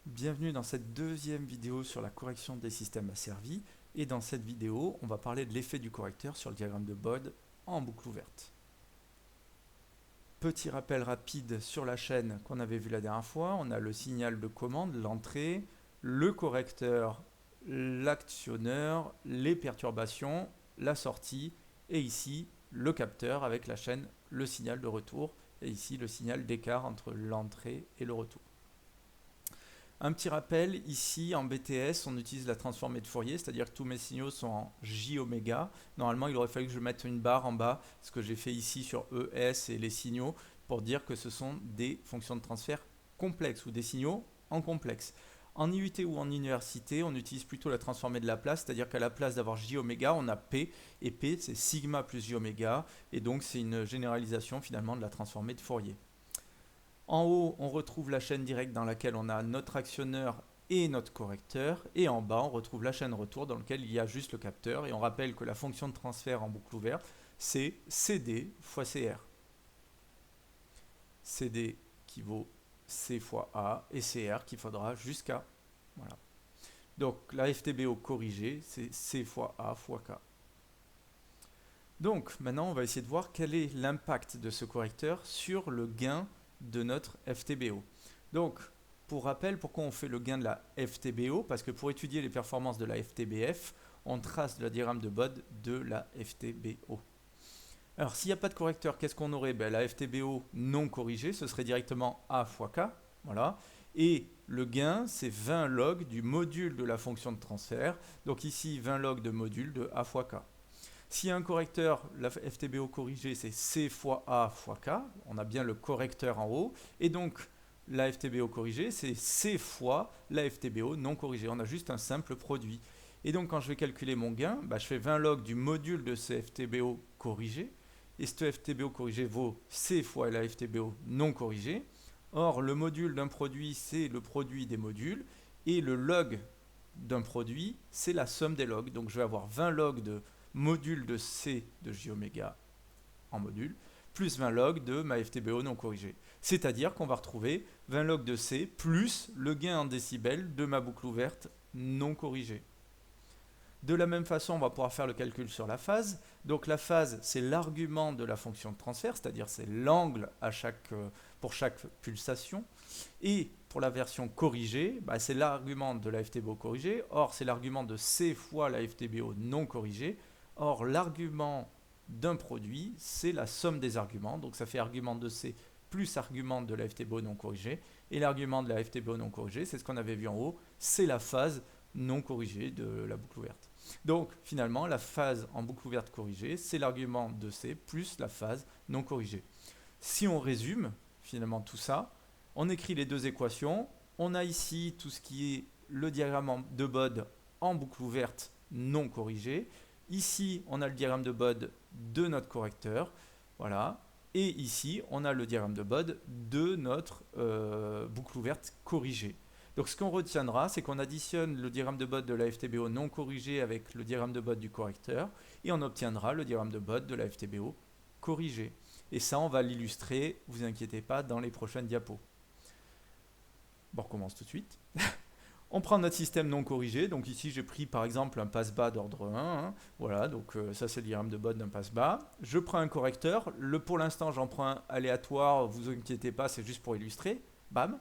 Bienvenue dans cette deuxième vidéo sur la correction des systèmes asservis. Et dans cette vidéo, on va parler de l'effet du correcteur sur le diagramme de Bode en boucle ouverte. Petit rappel rapide sur la chaîne qu'on avait vu la dernière fois. On a le signal de commande, l'entrée, le correcteur, l'actionneur, les perturbations, la sortie et ici le capteur avec la chaîne, le signal de retour et ici le signal d'écart entre l'entrée et le retour. Un petit rappel, ici en BTS, on utilise la transformée de Fourier, c'est-à-dire que tous mes signaux sont en J oméga. Normalement, il aurait fallu que je mette une barre en bas, ce que j'ai fait ici sur ES et les signaux, pour dire que ce sont des fonctions de transfert complexes ou des signaux en complexe. En IUT ou en université, on utilise plutôt la transformée de Laplace, c'est-à-dire qu'à la place d'avoir J oméga, on a P, et P c'est sigma plus J oméga, et donc c'est une généralisation finalement de la transformée de Fourier. En haut, on retrouve la chaîne directe dans laquelle on a notre actionneur et notre correcteur. Et en bas, on retrouve la chaîne retour dans laquelle il y a juste le capteur. Et on rappelle que la fonction de transfert en boucle ouverte, c'est CD fois CR. CD qui vaut C fois A et CR qui faudra jusqu'à. Voilà. Donc la FTBO corrigée, c'est C fois A fois K. Donc maintenant, on va essayer de voir quel est l'impact de ce correcteur sur le gain de notre FTBO. Donc, pour rappel, pourquoi on fait le gain de la FTBO? Parce que pour étudier les performances de la FTBF, on trace le diagramme de Bode de la FTBO. Alors, s'il n'y a pas de correcteur, qu'est-ce qu'on aurait? La FTBO non corrigée, ce serait directement A fois K. Voilà. Et le gain, c'est 20 log du module de la fonction de transfert. Donc ici, 20 log de module de A fois K. S'il y a un correcteur, la FTBO corrigée, c'est C fois A fois K. On a bien le correcteur en haut. Et donc, la FTBO corrigée, c'est C fois la FTBO non corrigée. On a juste un simple produit. Et donc, quand je vais calculer mon gain, je fais 20 log du module de ce FTBO corrigé. Et ce FTBO corrigé vaut C fois la FTBO non corrigée. Or, le module d'un produit, c'est le produit des modules. Et le log d'un produit, c'est la somme des logs. Donc, je vais avoir 20 log de module de C de J oméga en module, plus 20 log de ma FTBO non corrigée. C'est-à-dire qu'on va retrouver 20 log de C plus le gain en décibels de ma boucle ouverte non corrigée. De la même façon, on va pouvoir faire le calcul sur la phase. Donc la phase, c'est l'argument de la fonction de transfert, c'est-à-dire c'est l'angle pour chaque pulsation. Et pour la version corrigée, c'est l'argument de la FTBO corrigée. Or, c'est l'argument de C fois la FTBO non corrigée. Or, l'argument d'un produit, c'est la somme des arguments. Donc ça fait argument de C plus argument de la FTBO non corrigée. Et l'argument de la FTBO non corrigée, c'est ce qu'on avait vu en haut, c'est la phase non corrigée de la boucle ouverte. Donc finalement, la phase en boucle ouverte corrigée, c'est l'argument de C plus la phase non corrigée. Si on résume finalement tout ça, on écrit les deux équations. On a ici tout ce qui est le diagramme de Bode en boucle ouverte non corrigée. Ici, on a le diagramme de Bode de notre correcteur. Voilà. Et ici, on a le diagramme de Bode de notre boucle ouverte corrigée. Donc ce qu'on retiendra, c'est qu'on additionne le diagramme de Bode de la FTBO non corrigée avec le diagramme de Bode du correcteur et on obtiendra le diagramme de Bode de la FTBO corrigée. Et ça, on va l'illustrer, vous inquiétez pas, dans les prochaines diapos. Bon, on recommence tout de suite. On prend notre système non corrigé. Donc ici, j'ai pris par exemple un passe-bas d'ordre 1. Voilà, donc ça c'est le diagramme de Bode d'un passe-bas. Je prends un correcteur. Pour l'instant, j'en prends un aléatoire. Vous inquiétez pas, c'est juste pour illustrer. Bam.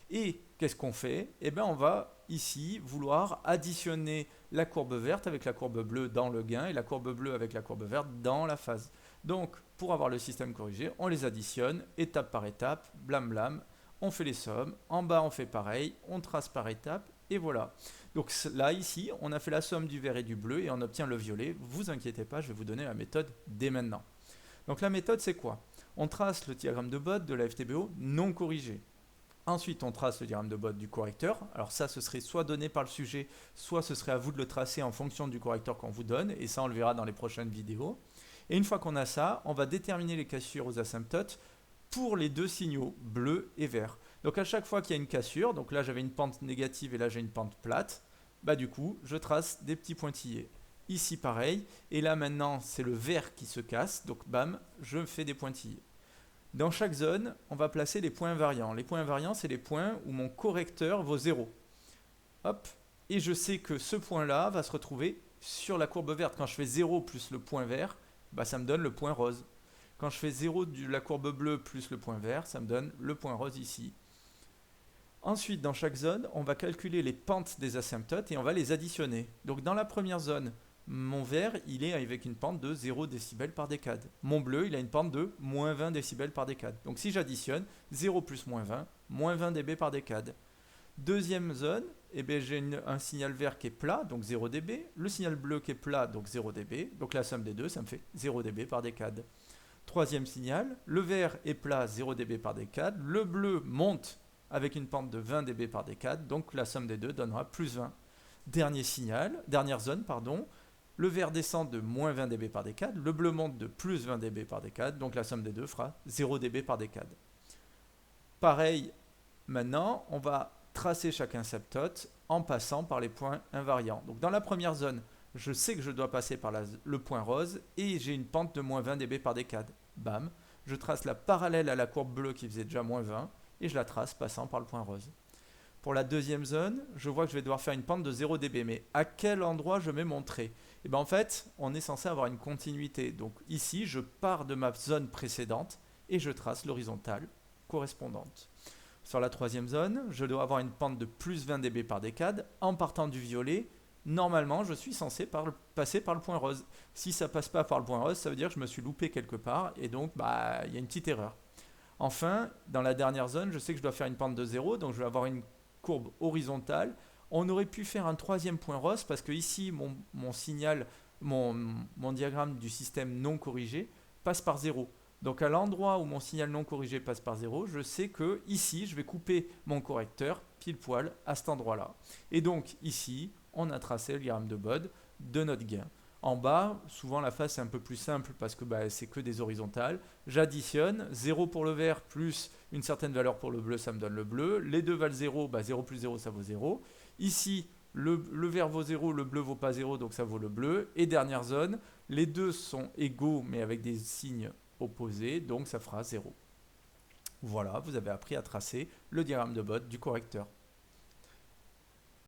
Et qu'est-ce qu'on fait? Eh bien, on va ici vouloir additionner la courbe verte avec la courbe bleue dans le gain et la courbe bleue avec la courbe verte dans la phase. Donc, pour avoir le système corrigé, on les additionne étape par étape, blam blam. On fait les sommes. En bas, on fait pareil. On trace par étape. Et voilà. Donc là, ici, on a fait la somme du vert et du bleu et on obtient le violet. Vous inquiétez pas, je vais vous donner la méthode dès maintenant. Donc la méthode, c'est quoi? On trace le diagramme de Bode de la FTBO non corrigée. Ensuite, on trace le diagramme de Bode du correcteur. Alors ça, ce serait soit donné par le sujet, soit ce serait à vous de le tracer en fonction du correcteur qu'on vous donne. Et ça, on le verra dans les prochaines vidéos. Et une fois qu'on a ça, on va déterminer les cassures aux asymptotes pour les deux signaux, bleu et vert. Donc à chaque fois qu'il y a une cassure, donc là j'avais une pente négative et là j'ai une pente plate, du coup je trace des petits pointillés. Ici pareil, et là maintenant c'est le vert qui se casse, donc bam, je fais des pointillés. Dans chaque zone, on va placer les points invariants. Les points invariants, c'est les points où mon correcteur vaut 0. Hop, et je sais que ce point-là va se retrouver sur la courbe verte. Quand je fais 0 plus le point vert, bah, ça me donne le point rose. Quand je fais 0 de la courbe bleue plus le point vert, ça me donne le point rose ici. Ensuite, dans chaque zone, on va calculer les pentes des asymptotes et on va les additionner. Donc dans la première zone, mon vert, il est avec une pente de 0 décibels par décade. Mon bleu, il a une pente de moins 20 décibels par décade. Donc si j'additionne, 0 plus moins 20 dB par décade. Deuxième zone, eh bien, j'ai un signal vert qui est plat, donc 0 dB. Le signal bleu qui est plat, donc 0 dB. Donc la somme des deux, ça me fait 0 dB par décade. Troisième signal, le vert est plat, 0 dB par décade. Le bleu monte avec une pente de 20 dB par décade, donc la somme des deux donnera plus 20. Dernière zone, le vert descend de moins 20 dB par décade, le bleu monte de plus 20 dB par décade, donc la somme des deux fera 0 dB par décade. Pareil, maintenant, on va tracer chaque asymptote en passant par les points invariants. Donc dans la première zone, je sais que je dois passer par le point rose et j'ai une pente de moins 20 dB par décade. Bam, je trace la parallèle à la courbe bleue qui faisait déjà moins 20 et je la trace passant par le point rose. Pour la deuxième zone, je vois que je vais devoir faire une pente de 0 dB, mais à quel endroit je mets mon trait? Et bien en fait, on est censé avoir une continuité. Donc ici, je pars de ma zone précédente et je trace l'horizontale correspondante. Sur la troisième zone, je dois avoir une pente de plus 20 dB par décade. En partant du violet, normalement, je suis censé passer par le point rose. Si ça ne passe pas par le point rose, ça veut dire que je me suis loupé quelque part et donc il y a une petite erreur. Enfin, dans la dernière zone, je sais que je dois faire une pente de 0, donc je vais avoir une courbe horizontale. On aurait pu faire un troisième point rose parce que ici, mon signal, mon diagramme du système non corrigé passe par 0. Donc à l'endroit où mon signal non corrigé passe par 0, je sais que ici, je vais couper mon correcteur pile poil à cet endroit-là. Et donc ici, on a tracé le diagramme de Bode de notre gain. En bas, souvent la face est un peu plus simple parce que c'est que des horizontales. J'additionne 0 pour le vert plus une certaine valeur pour le bleu, ça me donne le bleu. Les deux valent 0, 0 plus 0, ça vaut 0. Ici, le vert vaut 0, le bleu vaut pas 0, donc ça vaut le bleu. Et dernière zone, les deux sont égaux mais avec des signes opposés, donc ça fera 0. Voilà, vous avez appris à tracer le diagramme de Bode du correcteur.